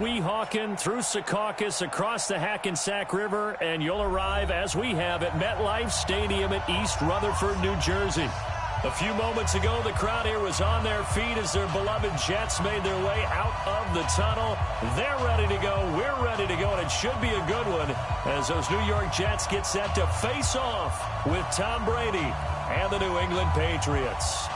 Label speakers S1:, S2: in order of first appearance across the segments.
S1: Weehawken through Secaucus across the Hackensack River, and you'll arrive, as we have, at MetLife Stadium at East Rutherford, New Jersey. A few moments ago, the crowd here was on their feet as their beloved Jets made their way out of the tunnel. They're ready to go. We're ready to go, and it should be a good one as those New York Jets get set to face off with Tom Brady and the New England Patriots.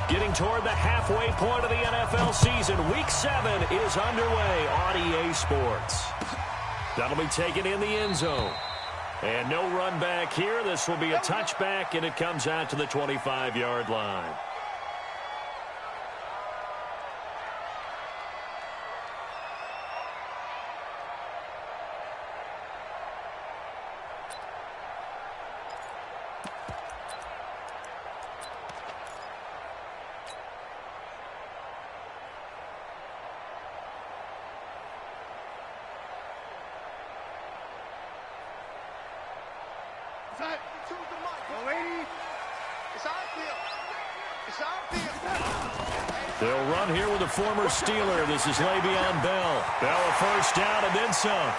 S1: Getting toward the halfway point of the NFL season, Week 7 is underway on EA Sports. That'll be taken in the end zone. And no run back here. This will be a touchback, and it comes out to the 25-yard line. They'll run here with a former Steeler. This is Le'Veon Bell. Bell a first down and then some.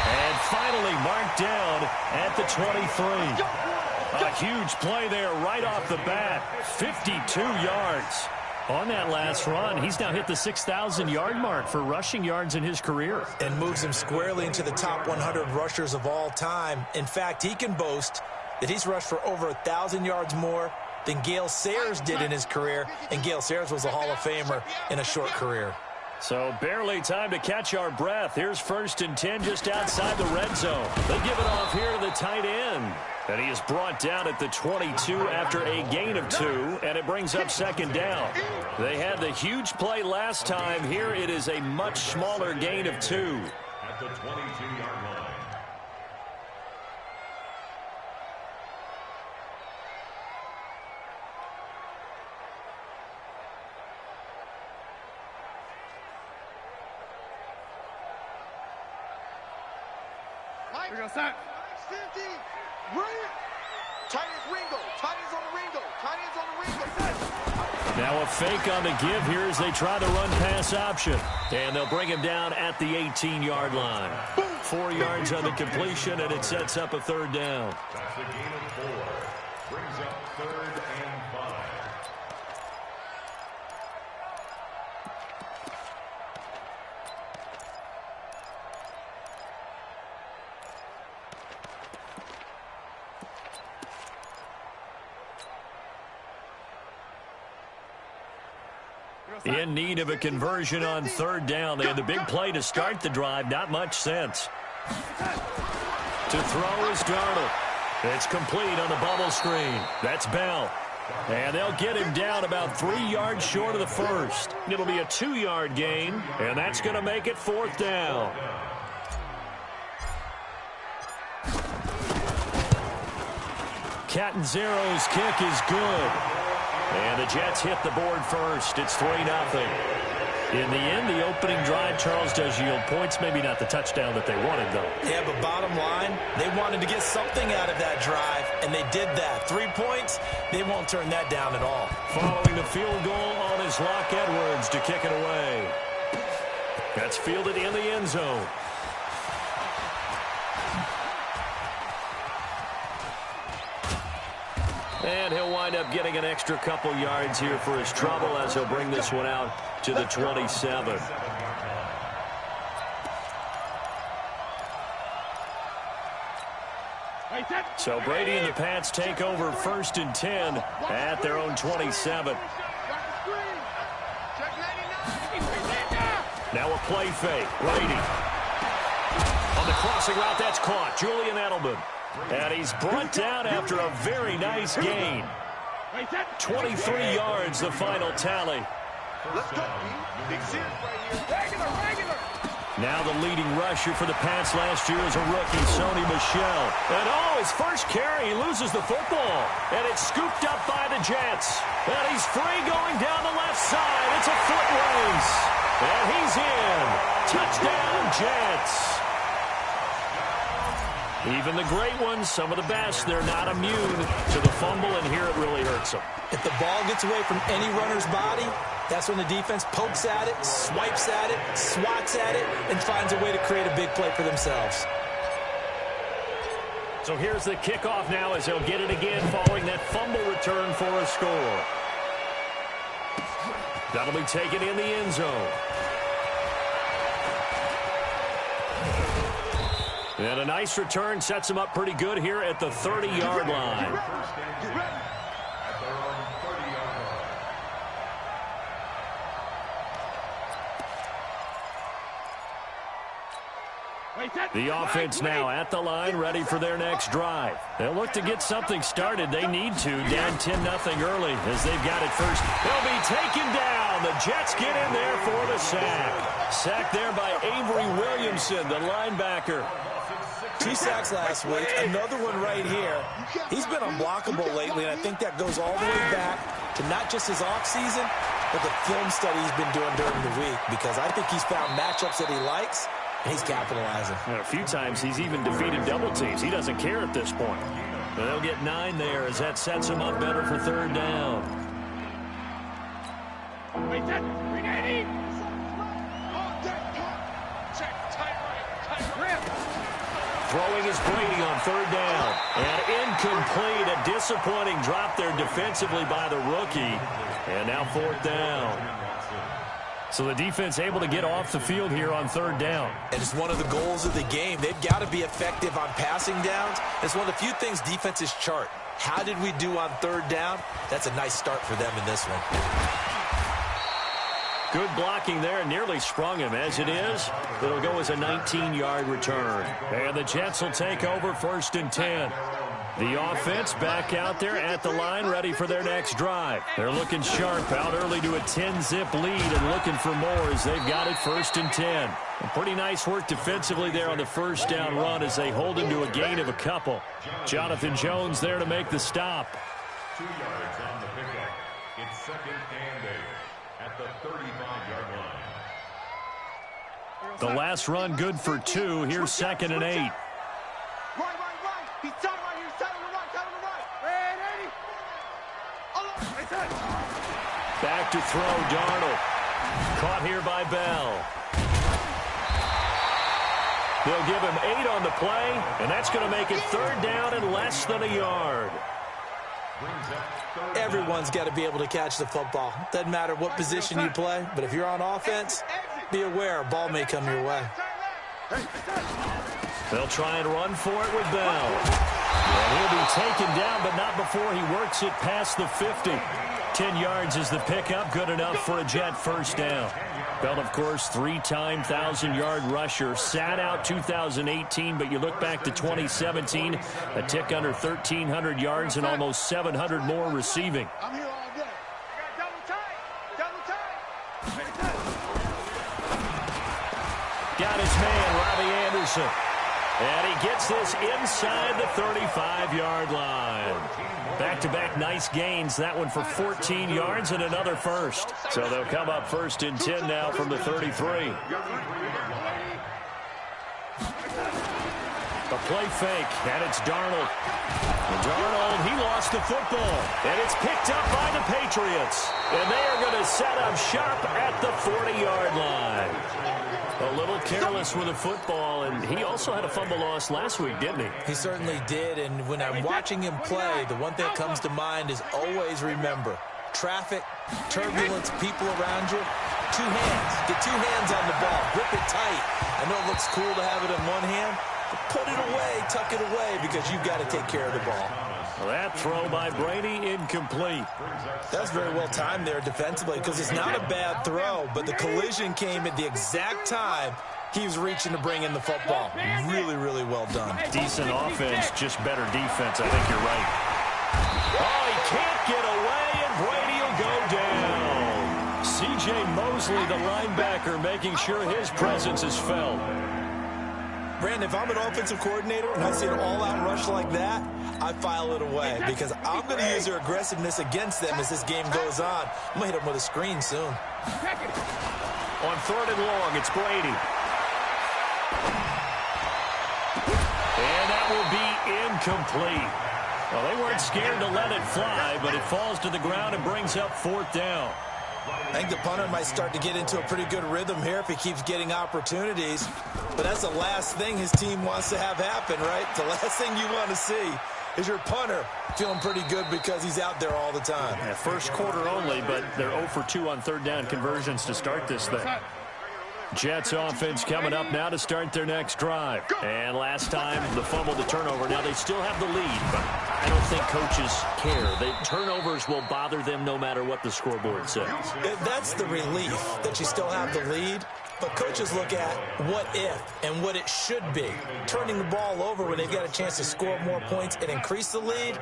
S1: And finally marked down at the 23. A huge play there right off the bat. 52 yards. On that last run, he's now hit the 6,000-yard mark for rushing yards in his career.
S2: And moves him squarely into the top 100 rushers of all time. In fact, he can boast that he's rushed for over 1,000 yards more than Gale Sayers did in his career, and Gale Sayers was a Hall of Famer in a short career.
S1: So barely time to catch our breath. Here's 1st and 10 just outside the red zone. They give it off here to the tight end. And he is brought down at the 22 after a gain of 2, and it brings up 2nd down. They had the huge play last time. Here it is a much smaller gain of 2.
S3: At the 22-yard line.
S4: We're going to start. 50. Tight ends Ringo. Tight ends on the Ringo. Tight ends on the Ringo.
S1: Now a fake on the give here as they try the run pass option. And they'll bring him down at the 18-yard line. 4 yards on the completion, and it sets up a 3rd down.
S3: That's the gain of 4. Brings up 3rd and 5.
S1: In need of a conversion on 3rd down. They had the big play to start the drive. Not much sense. To throw is Darnold. It's complete on the bubble screen. That's Bell. And they'll get him down about 3 yards short of the first. It'll be a 2-yard gain, and that's going to make it 4th down. Catanzaro's kick is good. And the Jets hit the board first. It's 3-0. In the end, the opening drive, Charles, does yield points. Maybe not the touchdown that they wanted, though.
S2: Yeah, but bottom line, they wanted to get something out of that drive, and they did that. 3 points, they won't turn that down at all.
S1: Following the field goal on his Locke Edwards to kick it away. That's fielded in the end zone. And he'll wind up getting an extra couple yards here for his trouble as he'll bring this one out to the 27. So Brady and the Pats take over 1st and 10 at their own 27. Now a play fake. Brady. On the crossing route, that's caught. Julian Edelman. And he's brought down after a very nice gain. 23 yards, the final tally.
S4: Let's go, Big serious right here. Regular.
S1: Now the leading rusher for the Pats last year is a rookie, Sony Michel. And his first carry, he loses the football. And it's scooped up by the Jets. And he's free going down the left side. It's a foot race. And he's in. Touchdown, Jets. Even the great ones, some of the best, they're not immune to the fumble, and here it really hurts them.
S2: If the ball gets away from any runner's body, that's when the defense pokes at it, swipes at it, swats at it, and finds a way to create a big play for themselves.
S1: So here's the kickoff now as they'll get it again following that fumble return for a score. That'll be taken in the end zone. And a nice return sets him up pretty good here at the 30-yard line. The offense now at the line, ready for their next drive. They'll look to get something started. They need to, down 10-0 early as they've got it first. They'll be taken down. The Jets get in there for the sack. Sacked there by Avery Williamson, the linebacker.
S2: 2 sacks last week, another one right here. He's been unblockable lately, and I think that goes all the way back to not just his offseason, but the film study he's been doing during the week, because I think he's found matchups that he likes, and he's capitalizing.
S1: And a few times he's even defeated double teams. He doesn't care at this point. But they'll get 9 there as that sets him up better for third down. Throwing is Brady on third down. And incomplete. A disappointing drop there defensively by the rookie. And now fourth down. So the defense able to get off the field here on third down.
S2: And it's one of the goals of the game. They've got to be effective on passing downs. It's one of the few things defenses chart. How did we do on third down? That's a nice start for them in this one.
S1: Good blocking there, nearly sprung him. As it is, it'll go as a 19-yard return. And the Jets will take over 1st and 10. The offense back out there at the line, ready for their next drive. They're looking sharp, out early to a 10-zip lead and looking for more as they've got it 1st and 10. And pretty nice work defensively there on the first down run as they hold him to a gain of a couple. Jonathan Jones there to make the stop.
S3: 2 yards on the pickup. It's 2nd and 8 at the 35-yard line.
S1: The last run good for 2. Here's 2nd and 8.
S4: Right. He's tied right here. He's tied on the right. Ready?
S1: Back to throw, Darnold. Caught here by Bell. They'll give him 8 on the play, and that's going to make it third down and less than a yard.
S2: Everyone's got to be able to catch the football. Doesn't matter what position you play, but if you're on offense, be aware a ball may come your way.
S1: They'll try and run for it with Bell. And he'll be taken down, but not before he works it past the 50. 10 yards is the pickup, good enough for a Jet first down. Bell, of course, 3-time 1,000-yard rusher. Sat out 2018, but you look back to 2017, a tick under 1,300 yards and almost 700 more receiving.
S4: I'm here all day. Double time.
S1: Got his man, Robbie Anderson. And he gets this inside the 35-yard line. Back-to-back nice gains. That one for 14 yards and another first. So they'll come up 1st and 10 now from the 33. A play fake, and it's Darnold. Darnold, he lost the football. And it's picked up by the Patriots. And they are going to set up shop at the 40-yard line. A little careless with the football, and he also had a fumble loss last week, didn't he?
S2: He certainly did, and when I'm watching him play, the one thing that comes to mind is always remember, traffic, turbulence, people around you, 2 hands. Get 2 hands on the ball. Grip it tight. I know it looks cool to have it in one hand, but put it away, tuck it away, because you've got to take care of the ball.
S1: That throw by Brady, incomplete.
S2: That's very well timed there defensively because it's not a bad throw, but the collision came at the exact time he was reaching to bring in the football. Really, really well done.
S1: Decent offense, just better defense. I think you're right. Oh, he can't get away, and Brady will go down. C.J. Mosley, the linebacker, making sure his presence is felt.
S2: Brandon, if I'm an offensive coordinator and I see an all-out rush like that, I file it away because I'm going to use their aggressiveness against them as this game goes on. I'm going to hit them with a screen soon.
S1: On 3rd and long, it's Brady. And that will incomplete. Well, they weren't scared to let it fly, but it falls to the ground and brings up 4th down.
S2: I think the punter might start to get into a pretty good rhythm here if he keeps getting opportunities. But that's the last thing his team wants to have happen, right? The last thing you want to see is your punter feeling pretty good because he's out there all the time.
S1: Yeah, first quarter only, but they're 0 for 2 on 3rd down conversions to start this thing. Jets offense coming up now to start their next drive. And last time, the fumble, the turnover. Now they still have the lead, but I don't think coaches care. The turnovers will bother them no matter what the scoreboard says.
S2: That's the relief that you still have the lead. But coaches look at what if and what it should be. Turning the ball over when they've got a chance to score more points and increase the lead,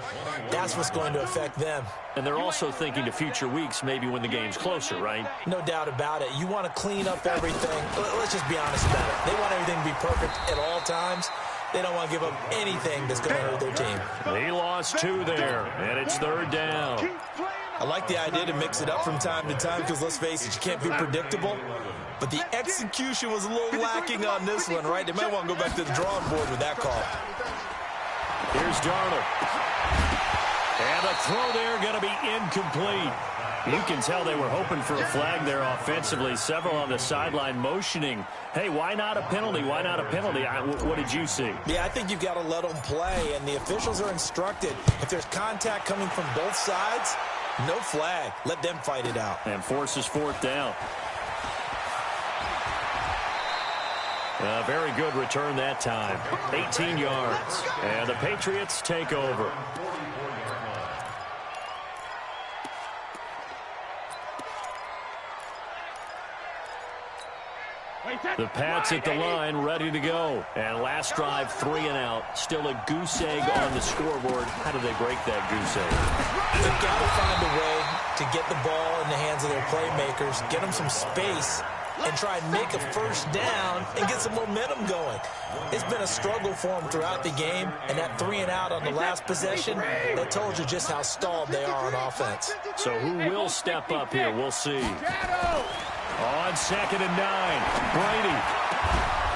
S2: that's what's going to affect them.
S1: And they're also thinking to future weeks, maybe when the game's closer, right?
S2: No doubt about it. You want to clean up everything. Let's just be honest about it. They want everything to be perfect at all times. They don't want to give up anything that's going to hurt their team.
S1: He lost 2 there, and it's 3rd down.
S2: I like the idea to mix it up from time to time because, let's face it, you can't be predictable. But the execution was a little lacking on this one, right? They might want to go back to the drawing board with that call.
S1: Here's Darnold. And the throw there going to be incomplete. You can tell they were hoping for a flag there offensively. Several on the sideline motioning. Hey, why not a penalty? Why not a penalty? What did you see?
S2: Yeah, I think you've got to let them play, and the officials are instructed. If there's contact coming from both sides, no flag. Let them fight it out.
S1: And forces 4th down. A very good return that time. 18 yards. And the Patriots take over. The Pats at the line, ready to go. And last drive, 3 and out. Still a goose egg on the scoreboard. How do they break that goose egg?
S2: They've got to find a way to get the ball in the hands of their playmakers, get them some space, and try and make a first down and get some momentum going. It's been a struggle for them throughout the game, and that 3 and out on the last possession, that told you just how stalled they are on offense.
S1: So who will step up here? We'll see. On 2nd and 9, Brady.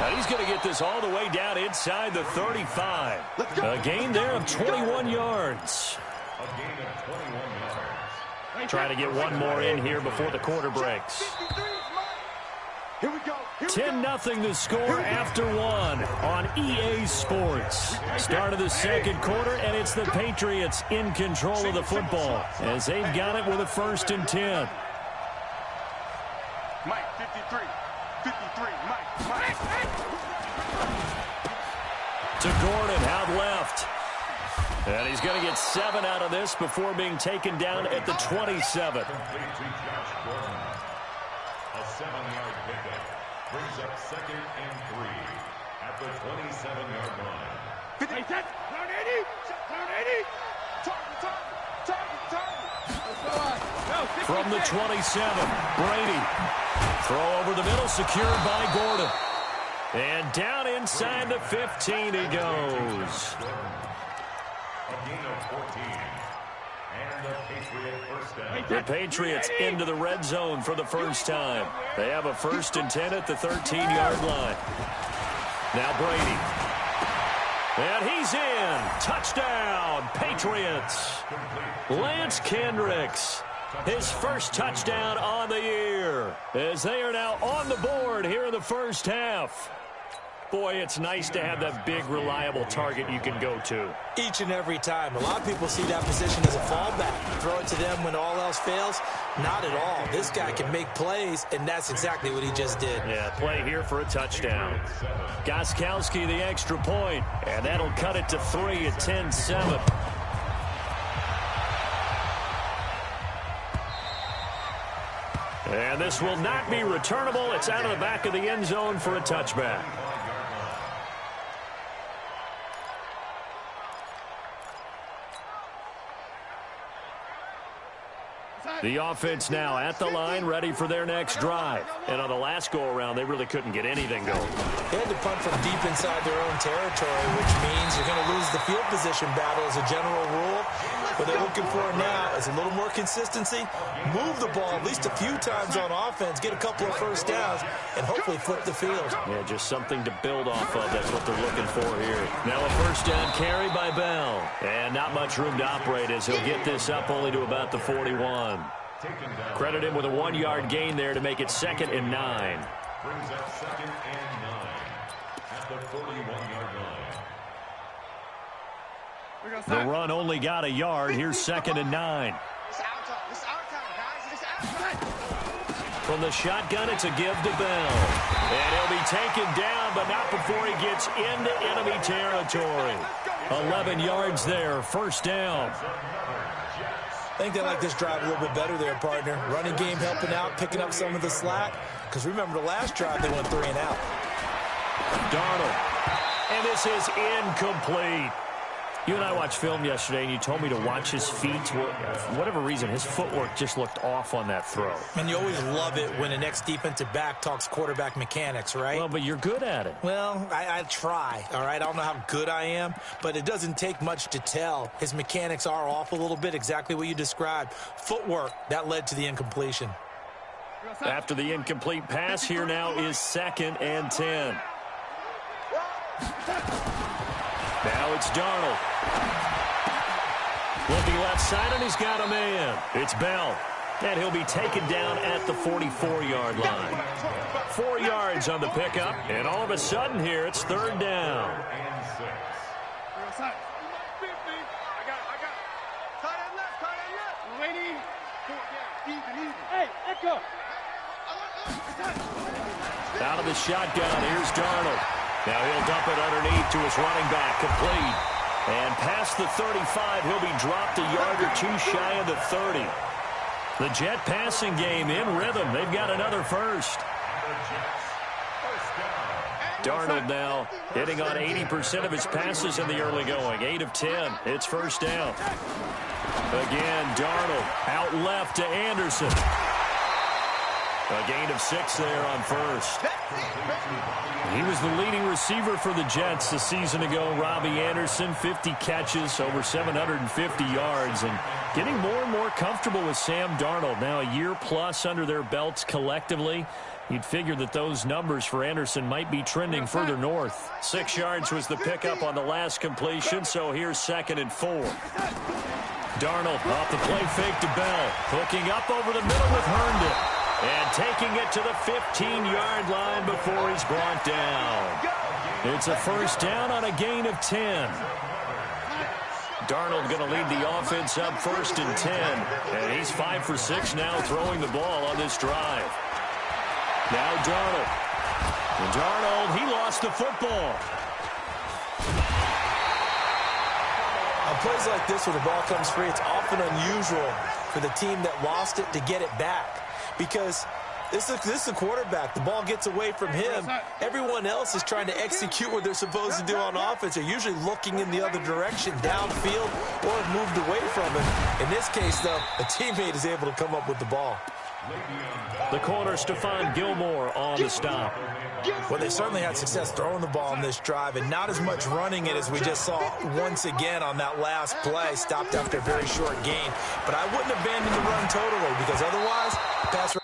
S1: Now he's going to get this all the way down inside the 35. A gain there of 21 yards. Trying to get one more in here before the quarter breaks. 10-0 the score after 1 on EA Sports. Start of the 2nd quarter, and it's the Patriots in control of the football as they've got it with a 1st and 10.
S4: Mike, 53, Mike.
S1: To Gordon, out left. And he's going to get 7 out of this before being taken down at the 27.
S3: A 7-yard pickup brings up 2nd and 3 at the 27-yard line.
S1: From the 27, Brady. Throw over the middle, secured by Gordon. And down inside the 15 he goes.
S3: A gain of 14. And the Patriot first down.
S1: The Patriots into the red zone for the first time. They have a 1st and 10 at the 13-yard line. Now Brady. And he's in. Touchdown, Patriots. Lance Kendricks, his first touchdown on the year, as they are now on the board here in the first half. Boy, it's nice to have that big, reliable target you can go to.
S2: Each and every time. A lot of people see that position as a fallback. Throw it to them when all else fails. Not at all. This guy can make plays, and that's exactly what he just did.
S1: Yeah, play here for a touchdown. Gostkowski the extra point, and that'll cut it to 3 at 10-7. And this will not be returnable. It's out of the back of the end zone for a touchback. The offense now at the line, ready for their next drive. And on the last go-around, they really couldn't get anything going.
S2: They had to punt from deep inside their own territory, which means you're going to lose the field position battle as a general rule. What they're looking for now is a little more consistency, move the ball at least a few times on offense, get a couple of first downs, and hopefully flip the field.
S1: Yeah, just something to build off of. That's what they're looking for here. Now a first down carry by Bell. And not much room to operate as he'll get this up only to about the 41. Credit him with a 1-yard gain there to make it 2nd and 9.
S3: Brings up 2nd and 9 at the 41-yard line.
S1: The run only got a yard. Here's 2nd and 9.
S4: It's our time. It's our time, guys. It's our time.
S1: From the shotgun, it's a give to Bell. And he'll be taken down, but not before he gets into enemy territory. 11 yards there, first down.
S2: I think they like this drive a little bit better there, partner. Running game helping out, picking up some of the slack. Because remember, the last drive, they went 3 and out.
S1: Darnold. And this is incomplete. You and I watched film yesterday, and you told me to watch his feet. For whatever reason, his footwork just looked off on that throw.
S2: And you always love it when the next defensive back talks quarterback mechanics, right?
S1: Well, but you're good at it.
S2: Well, I try, all right? I don't know how good I am, but it doesn't take much to tell. His mechanics are off a little bit, exactly what you described. Footwork, that led to the incompletion.
S1: After the incomplete pass, here now is 2nd and 10. Now it's Darnold. Looking left side, and he's got a man. It's Bell. And he'll be taken down at the 44-yard line. 4 yards on the pickup, and all of a sudden here, it's 3rd down.
S3: And 6.
S1: Out of the shotgun, here's Darnold. Now he'll dump it underneath to his running back, complete. And past the 35, he'll be dropped a yard or 2 shy of the 30. The Jet passing game in rhythm. They've got another first. Darnold now hitting on 80% of his passes in the early going. 8 of 10. It's first down. Again, Darnold out left to Anderson. A gain of 6 there on first. He was the leading receiver for the Jets a season ago. Robbie Anderson, 50 catches, over 750 yards, and getting more and more comfortable with Sam Darnold. Now a year plus under their belts collectively. You'd figure that those numbers for Anderson might be trending further north. 6 yards was the pickup on the last completion, so here's 2nd and 4. Darnold off the play fake to Bell. Hooking up over the middle with Herndon. And taking it to the 15-yard line before he's brought down. It's a first down on a gain of 10. Darnold going to lead the offense up 1st and 10. And he's 5 for 6 now throwing the ball on this drive. Now Darnold. And Darnold, he lost the football.
S2: On plays like this where the ball comes free, it's often unusual for the team that lost it to get it back. Because this is the quarterback. The ball gets away from him. Everyone else is trying to execute what they're supposed to do on offense. They're usually looking in the other direction, downfield, or have moved away from him. In this case, though, a teammate is able to come up with the ball.
S1: The corner, Stephon Gilmore on the stop.
S2: Well, they certainly had success throwing the ball on this drive, and not as much running it as we just saw once again on that last play. Stopped after a very short gain. But I wouldn't abandon the run totally, because otherwise, pass